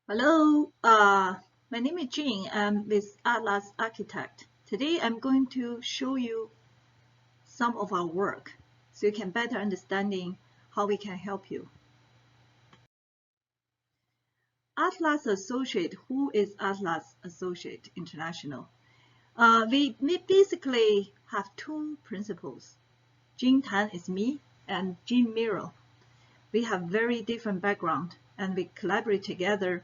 Hello, my name is Jean. I'm with Atlas Architect. Today I'm going to show you some of our work so you can better understanding how we can help you. Atlas Associate, who is Atlas Associate International? We basically have two principals. Jing Tan is me and Jin Miro. We have very different background and we collaborate together.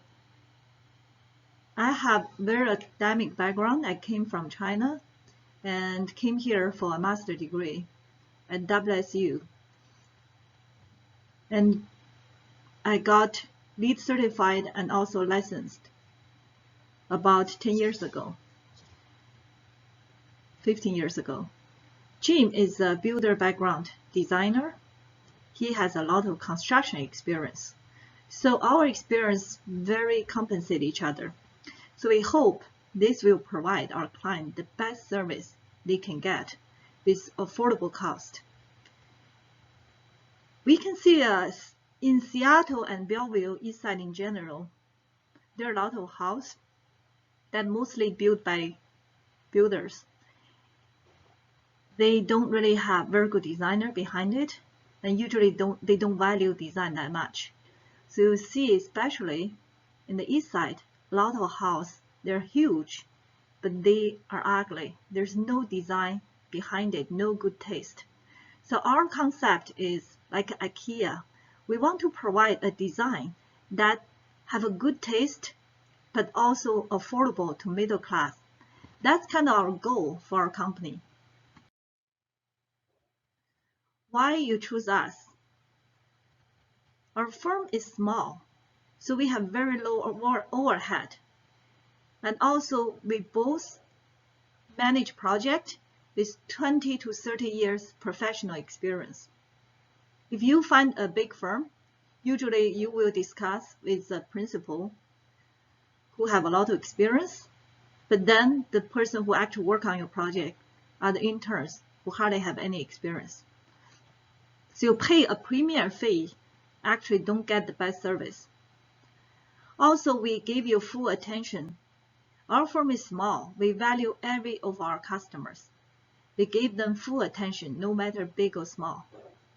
I have very academic background. I came from China and came here for a master's degree at WSU. And I got LEED certified and also licensed about 10 years ago, 15 years ago. Jim is a builder background designer. He has a lot of construction experience. So our experience very compensate each other. So we hope this will provide our client the best service they can get with affordable cost. We can see in Seattle and Bellevue, East Side in general, there are a lot of houses that mostly built by builders. They don't really have very good designer behind it, and usually they don't value design that much. So you see, especially in the East Side, a lot of houses, they're huge, but they are ugly. There's no design behind it, no good taste. So our concept is like IKEA. We want to provide a design that have a good taste, but also affordable to middle class. That's kind of our goal for our company. Why you choose us? Our firm is small, so we have very low overhead. And also we both manage project with 20 to 30 years professional experience. If you find a big firm, usually you will discuss with the principal who have a lot of experience, but then the person who actually work on your project are the interns who hardly have any experience. So you pay a premium fee, actually don't get the best service. Also, we give you full attention. Our firm is small. We value every of our customers. We give them full attention, no matter big or small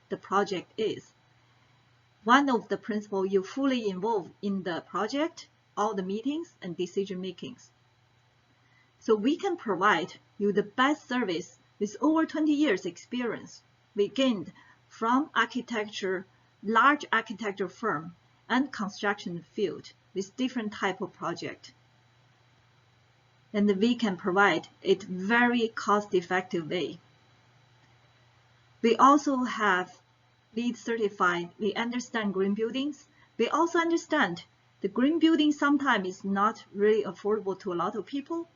the project is. One of the principles, you fully involved in the project, all the meetings and decision makings. So we can provide you the best service with over 20 years experience we gained from large architecture firm and construction field with different type of project. And we can provide it very cost-effective way. We also have LEED certified. We understand green buildings. We also understand the green building sometimes is not really affordable to a lot of people.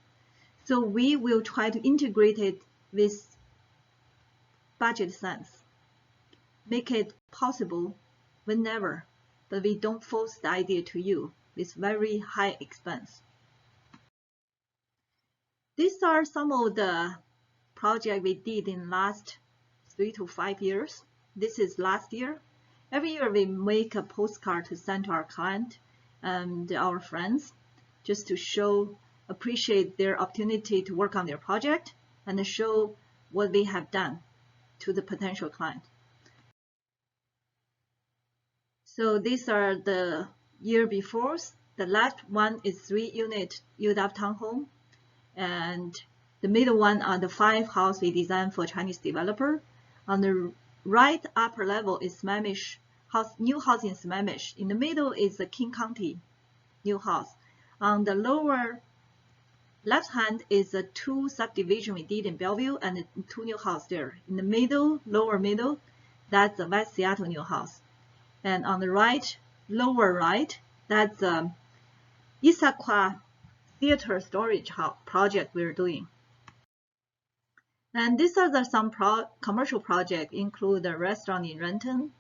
So we will try to integrate it with budget sense. Make it possible whenever, but we don't force the idea to you with very high expense. These are some of the projects we did in last 3 to 5 years. This is last year. Every year we make a postcard to send to our client and our friends just to appreciate their opportunity to work on their project and to show what we have done to the potential client. So these are the year before. The last one is 3-unit UW townhome, and the middle one are the 5 house we designed for Chinese developer. On the right upper level is Sammamish house, new house in Sammamish. In the middle is the King County new house. On the lower left hand is the 2 subdivision we did in Bellevue and the 2 new house there. In the middle, lower middle, that's the West Seattle new house. And on the right, lower right, that's the Issaquah theater storage project we're doing. And these are some commercial projects, include a restaurant in Renton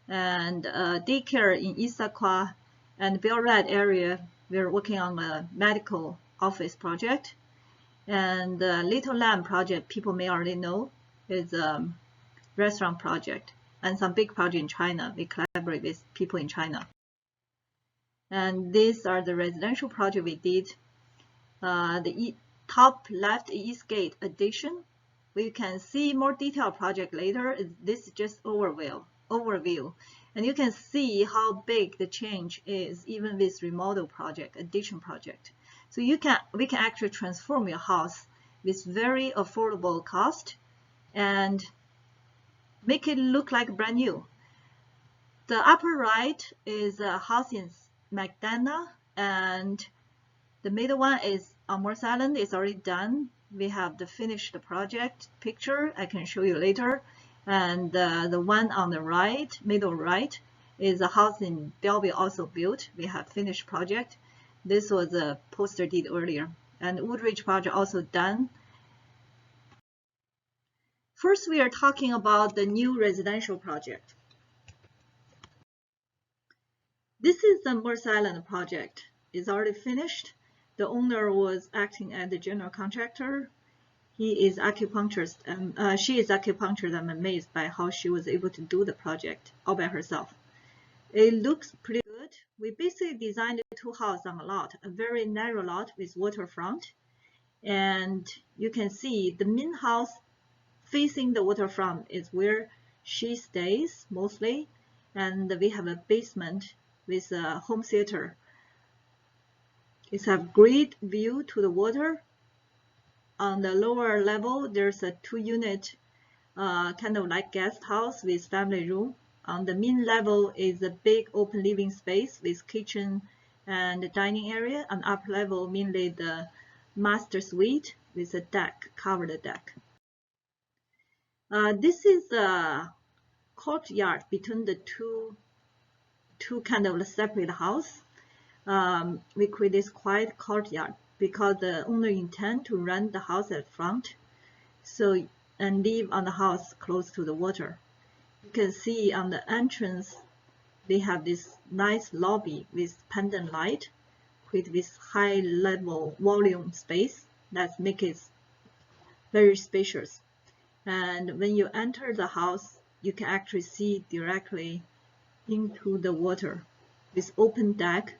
and daycare in Issaquah and Bellred area. We're working on a medical office project. And Little Lamb project, people may already know, is a restaurant project. And some big project in China. We collaborate with people in China. And these are the residential project we did. The top left East Gate addition. We can see more detailed project later. This is just overview. And you can see how big the change is even with remodel project, addition project. So we can actually transform your house with very affordable cost and make it look like brand new. The upper right is a house in McDonough, and the middle one is on Morse Island. It's already done. We have the finished project picture. I can show you later. And the one on the right, middle right, is a house in Bellevue also built. We have finished project. This was a poster did earlier. And Woodridge project also done. First, we are talking about the new residential project. This is the Morse Island project. It's already finished. The owner was acting as the general contractor. He is acupuncturist, and she is acupuncturist. I'm amazed by how she was able to do the project all by herself. It looks pretty good. We basically designed two houses on a lot, a very narrow lot with waterfront. And you can see the main house facing the waterfront is where she stays mostly. And we have a basement with a home theater. It's a great view to the water. On the lower level, there's a 2-unit kind of like guest house with family room. On the main level is a big open living space with kitchen and dining area. On upper level, mainly the master suite with a deck, covered deck. This is a courtyard between the two kind of separate house. We create this quiet courtyard because the owner intend to rent the house at front, so and live on the house close to the water. You can see on the entrance, they have this nice lobby with pendant light, with this high level volume space that makes it very spacious. And when you enter the house, you can actually see directly into the water with open deck.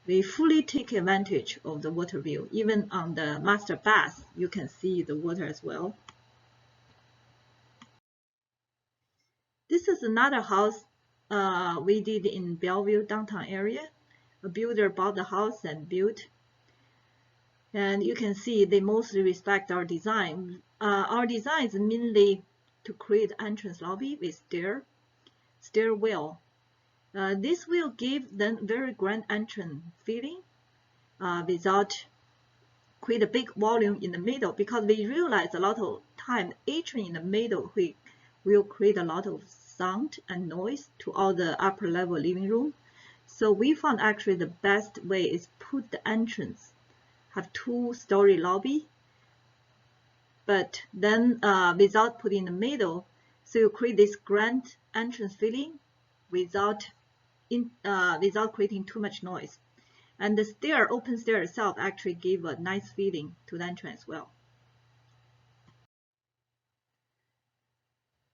We fully take advantage of the water view. Even on the master bath, you can see the water as well. This is another house we did in Bellevue downtown area. A builder bought the house and built. And you can see they mostly respect our design. Our design is mainly to create entrance lobby with stairwell. This will give them very grand entrance feeling without create a big volume in the middle, because we realize a lot of time atrium in the middle will create a lot of sound and noise to all the upper level living room. So we found actually the best way is put the entrance, have 2-story lobby, but then without putting in the middle, so you create this grand entrance feeling without creating too much noise. And the open stair itself actually gave a nice feeling to the entrance as well.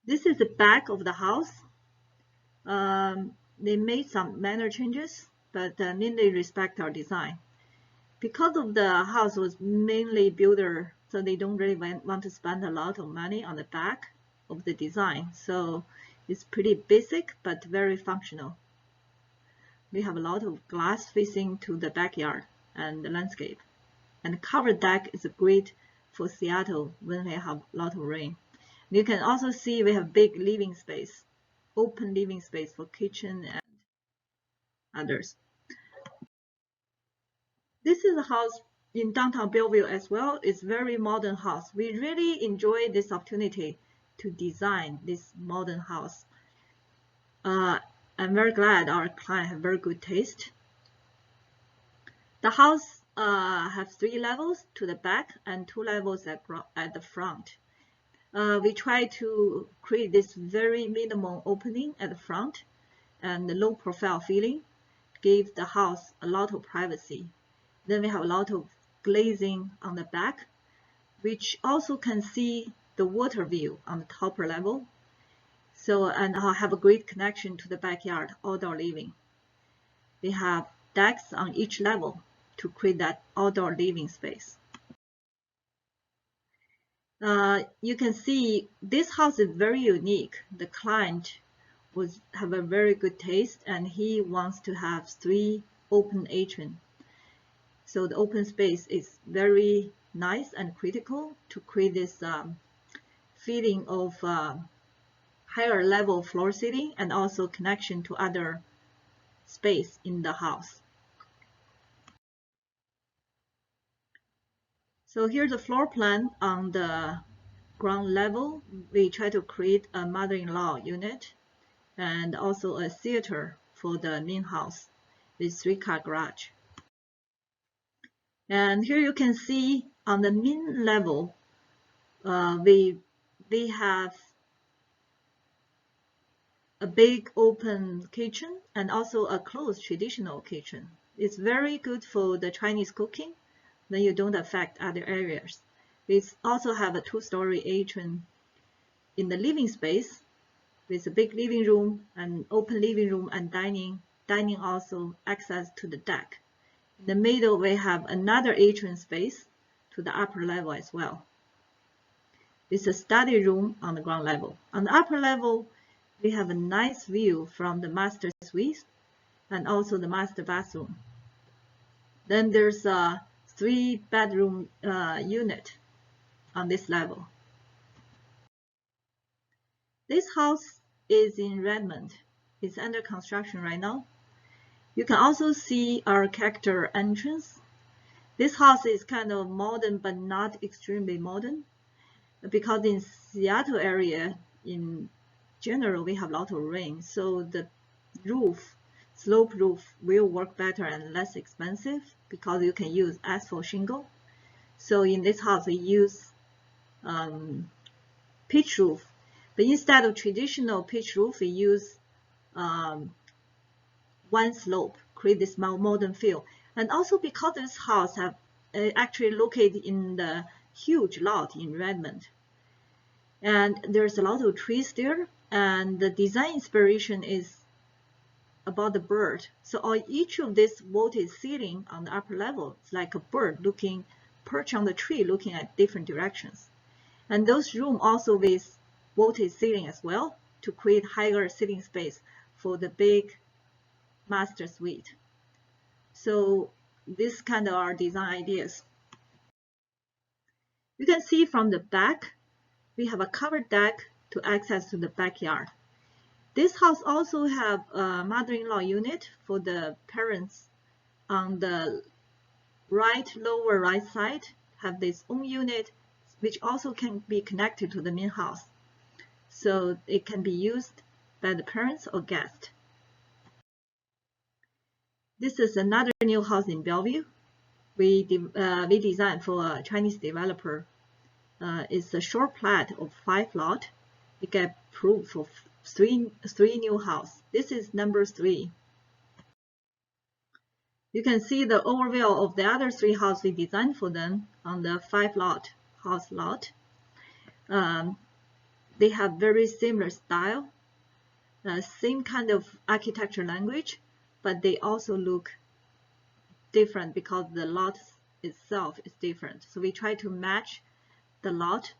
This is the back of the house. They made some minor changes, but mainly respect our design. Because of the house was mainly builder, so they don't really want to spend a lot of money on the back of the design. So it's pretty basic, but very functional. We have a lot of glass facing to the backyard and the landscape. And covered deck is great for Seattle when we have a lot of rain. You can also see we have big living space, open living space for kitchen and others. This is a house in downtown Bellevue as well. It's a very modern house. We really enjoy this opportunity to design this modern house. I'm very glad our client have very good taste. The house has 3 levels to the back and 2 levels at the front. We try to create this very minimal opening at the front and the low profile feeling, give the house a lot of privacy. Then we have a lot of glazing on the back, which also can see the water view on the top level. So, and have a great connection to the backyard, outdoor living. we have decks on each level to create that outdoor living space. You can see this house is very unique. The client have a very good taste, and he wants to have 3 open atrium. So the open space is very nice and critical to create this feeling of higher level floor seating and also connection to other space in the house. So here's the floor plan on the ground level. We try to create a mother-in-law unit and also a theater for the main house with 3-car garage. And here you can see on the main level, we have a big open kitchen and also a closed traditional kitchen. It's very good for the Chinese cooking. Then you don't affect other areas. We also have a 2-story atrium in the living space with a big living room and open living room and dining also access to the deck. In the middle, we have another atrium space to the upper level as well. It's a study room on the ground level. On the upper level, we have a nice view from the master suite and also the master bathroom. Then there's a 3-bedroom unit on this level. This house is in Redmond. It's under construction right now. You can also see our character entrance. This house is kind of modern but not extremely modern, because in Seattle area in general we have a lot of rain, so the slope roof will work better and less expensive because you can use asphalt shingle. So in this house we use pitch roof, but instead of traditional pitch roof we use one slope, create this modern feel. And also because this house have actually located in the huge lot in Redmond, and there's a lot of trees there, and the design inspiration is about the bird. So on each of this vaulted ceiling on the upper level, it's like a bird looking perched on the tree looking at different directions. And those rooms also with vaulted ceiling as well to create higher sitting space for the big master suite. So this kind of our design ideas. You can see from the back, we have a covered deck to access to the backyard. This house also have a mother-in-law unit for the parents on the lower right side, have this own unit which also can be connected to the main house. So it can be used by the parents or guests. This is another new house in Bellevue. We designed for a Chinese developer. It's a short plat of 5 lots. We get approved for three new house. This is number 3. You can see the overview of the other 3 houses we designed for them on the 5-lot house lot. They have very similar style, same kind of architecture language, but they also look different because the lot itself is different. So we try to match the lot,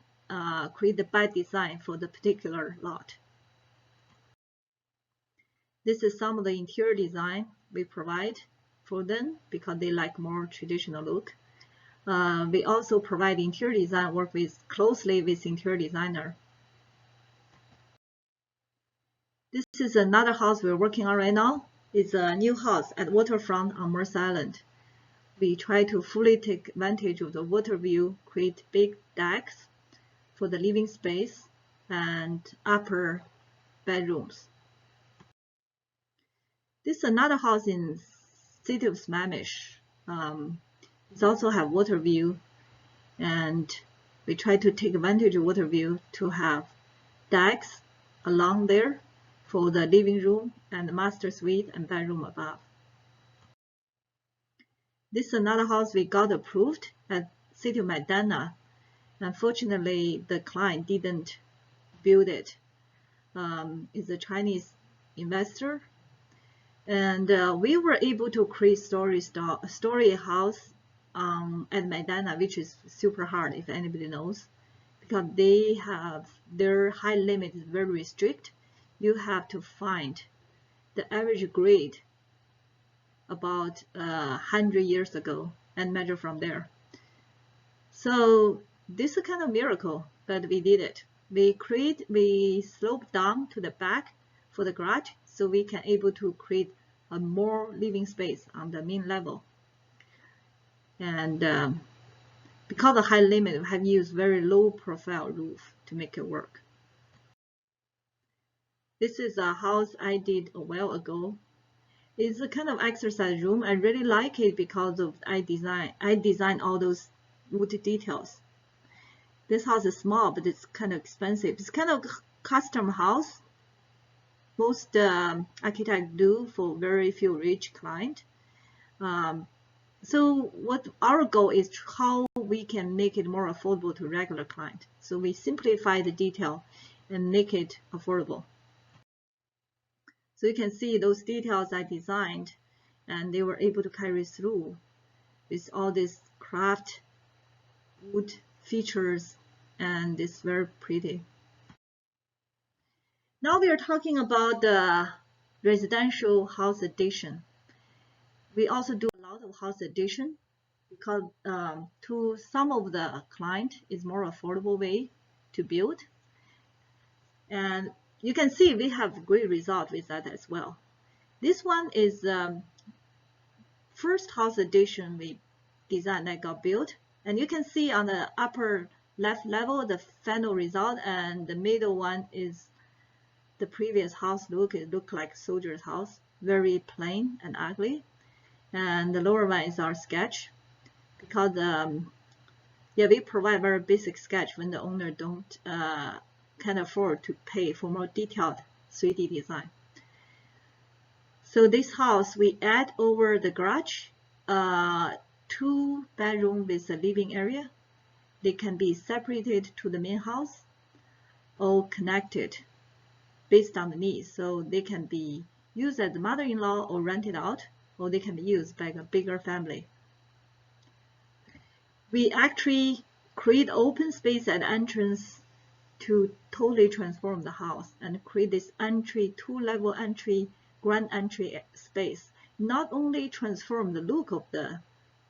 create the by design for the particular lot. This is some of the interior design we provide for them because they like more traditional look. We also provide interior design, work closely with interior designer. This is another house we're working on right now. It's a new house at waterfront on Mercer Island. We try to fully take advantage of the water view, create big decks for the living space and upper bedrooms. This is another house in city of Sammamish. It also have water view, and we try to take advantage of water view to have decks along there for the living room and the master suite and bedroom above. This is another house we got approved at City of Medina. Unfortunately, the client didn't build it. It's a Chinese investor, And we were able to create story house at Medina, which is super hard if anybody knows, because they have their height limit is very strict. You have to find the average grade about 100 years ago and measure from there. So this is a kind of miracle, but we did it. We slope down to the back for the garage, so we can able to create a more living space on the main level. And because of high limit, we have used very low profile roof to make it work. This is a house I did a while ago. It's a kind of exercise room. I really like it because of I designed all those wood details. This house is small, but it's kind of expensive. It's kind of custom house. Most architects do for very few rich client. So what our goal is how we can make it more affordable to regular client. So we simplify the detail and make it affordable. So you can see those details I designed, and they were able to carry through with all these craft wood features, and it's very pretty. Now we are talking about the residential house addition. We also do a lot of house addition because to some of the client is more affordable way to build. And you can see we have great result with that as well. This one is first house addition we designed that got built. And you can see on the upper left level the final result, and the middle one is the previous house look. It looked like soldier's house, very plain and ugly. And the lower one is our sketch, because yeah, we provide very basic sketch when the owner don't can afford to pay for more detailed 3D design. So this house we add over the garage 2 bedroom with a living area. They can be separated to the main house or connected based on the needs. So they can be used as the mother-in-law or rented out, or they can be used by a bigger family. We actually create open space at entrance to totally transform the house and create this entry, 2-level entry, grand entry space. Not only transform the look of the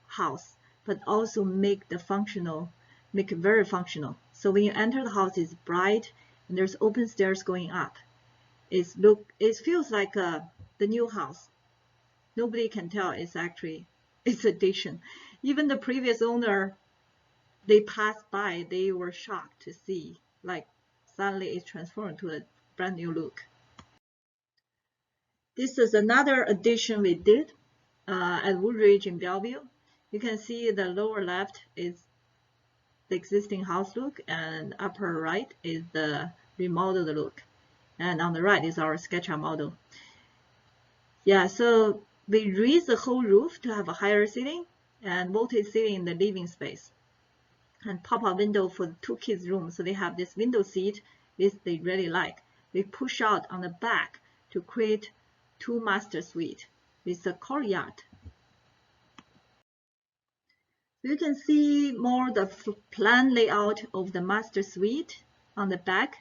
house, but also make it very functional. So when you enter the house, it's bright and there's open stairs going up. It feels like the new house. Nobody can tell it's addition. Even the previous owner, they passed by, they were shocked to see like suddenly it's transformed to a brand new look. This is another addition we did at Woodridge in Bellevue. You can see the lower left is the existing house look, and upper right is the remodeled look, and on the right is our SketchUp model. Yeah, so we raised the whole roof to have a higher ceiling and vaulted ceiling in the living space, and pop-up window for the 2 kids' room. So they have this window seat, this they really like. We push out on the back to create 2 master suite with a courtyard. You can see more the plan layout of the master suite on the back,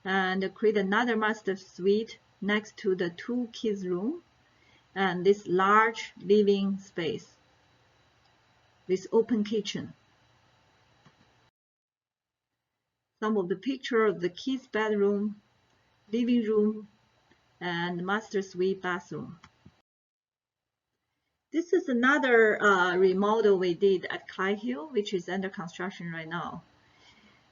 and create another master suite next to the 2 kids' room and this large living space with open kitchen. Some of the picture of the kids' bedroom, living room, and master suite bathroom. This is another remodel we did at Clyde Hill, which is under construction right now.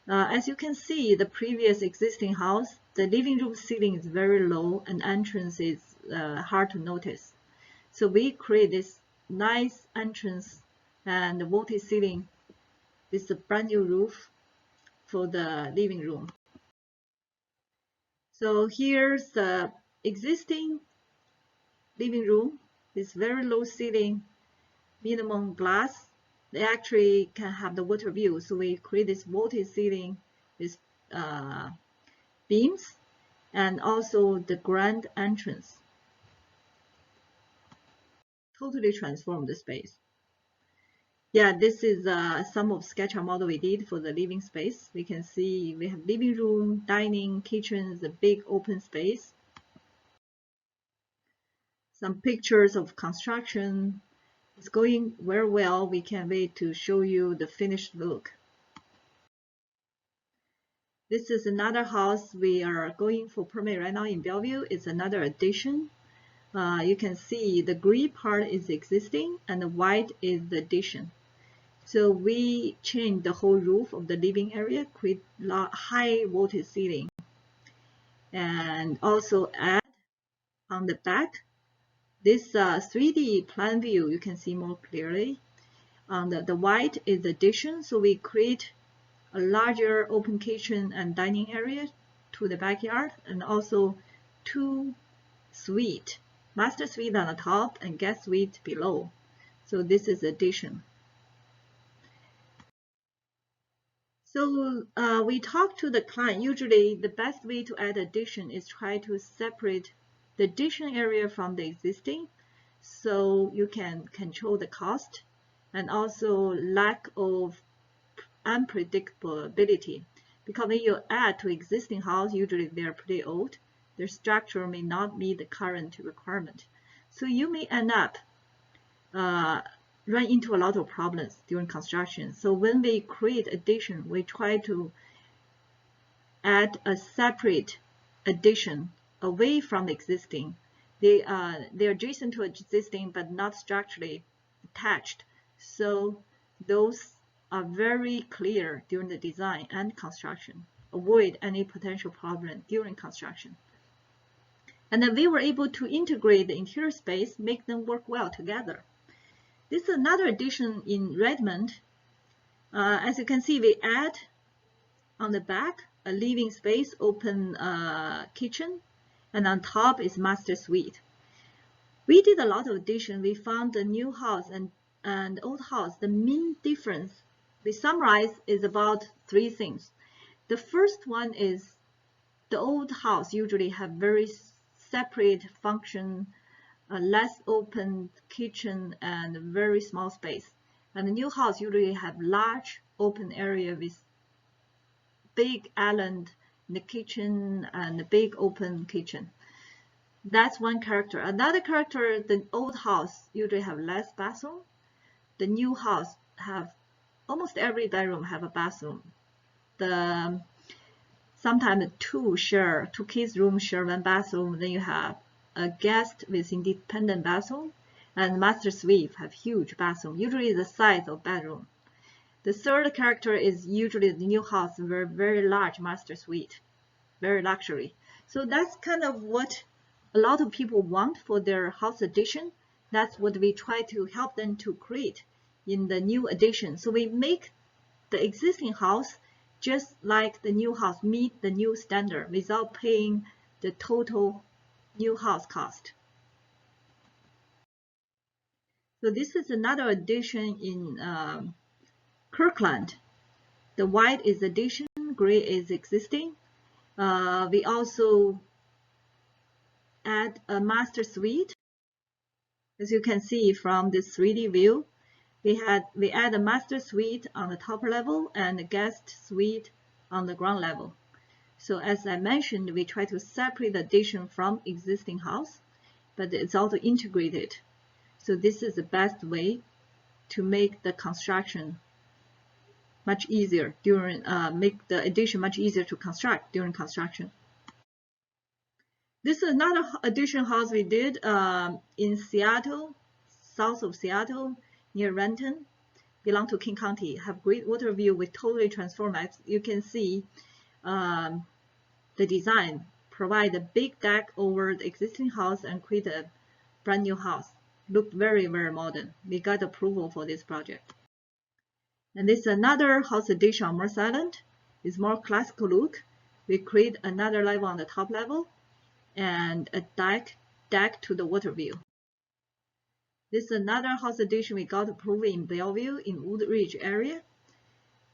As you can see, the previous existing house, the living room ceiling is very low and entrance is hard to notice. So we create this nice entrance and vaulted ceiling with a brand new roof for the living room. So here's the existing living room with very low ceiling, minimum glass. They actually can have the water view. So we create this vaulted ceiling with beams and also the grand entrance. totally transformed the space. Yeah, this is some of SketchUp model we did for the living space. We can see we have living room, dining, kitchen, the big open space. Some pictures of construction. It's going very well. We can't wait to show you the finished look. This is another house we are going for permit right now in Bellevue. It's another addition. You can see the green part is existing and the white is the addition. So we changed the whole roof of the living area, create high vaulted ceiling, and also add on the back this 3D plan view. You can see more clearly. On the white is addition, so we create a larger open kitchen and dining area to the backyard, and also 2 suites, master suite on the top and guest suite below. So this is addition. So we talk to the client. Usually the best way to add addition is try to separate the addition area from the existing, so you can control the cost and also lack of unpredictability. Because when you add to existing house, usually they're pretty old, their structure may not meet the current requirement. So you may end up run into a lot of problems during construction. So when we create addition, we try to add a separate addition away from the existing. They're adjacent to existing but not structurally attached. So those are very clear during the design and construction. Avoid any potential problem during construction. And then we were able to integrate the interior space, make them work well together. This is another addition in Redmond. As you can see, we add on the back a living space, open kitchen, and on top is master suite. We did a lot of addition. We found the new house and old house. The main difference we summarize is about 3 things. The first one is the old house usually have very separate function, less open kitchen and very small space. And the new house usually have large open area with big island in the kitchen and a big open kitchen. That's one character. Another character, the old house usually have less bathroom. The new house have almost every bedroom have a bathroom. Sometimes 2 kids room share 1 bathroom. Then you have a guest with independent bathroom, and master suite have huge bathroom, usually the size of bedroom. The third character is usually the new house, very large master suite, very luxury. So that's kind of what a lot of people want for their house addition. That's what we try to help them to create in the new addition. So we make the existing house just like the new house, meet the new standard without paying the total new house cost. So this is another addition in Kirkland. The white is addition, gray is existing. We also add a master suite. As you can see from this 3D view, we add a master suite on the top level and a guest suite on the ground level. So as I mentioned, we try to separate the addition from existing house, but it's also integrated. So this is the best way to make the construction much easier during make the addition much easier to construct during construction. This is another addition house we did in Seattle, south of Seattle, near Renton, belong to King County, have great water view with totally transformed. As you can see, the design provide a big deck over the existing house and create a brand new house. Looked very, very modern. We got approval for this project. And this is another house addition on Mercer Island. It's more classical look. We create another level on the top level and a deck to the water view. This is another house addition we got approval in Bellevue in Woodridge area.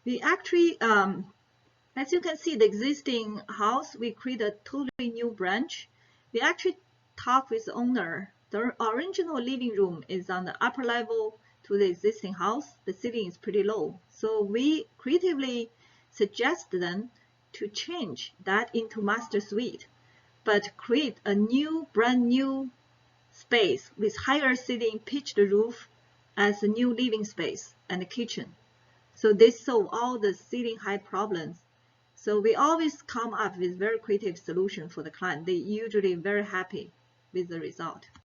We actually, as you can see, the existing house, we create a totally new branch. We actually talked with the owner The original living room is on the upper level to the existing house. The ceiling is pretty low. So we creatively suggest them to change that into master suite, but create a brand new space with higher ceiling, pitched roof as a new living space and a kitchen. So this solve all the ceiling height problems. So we always come up with very creative solution for the client. They usually very happy with the result.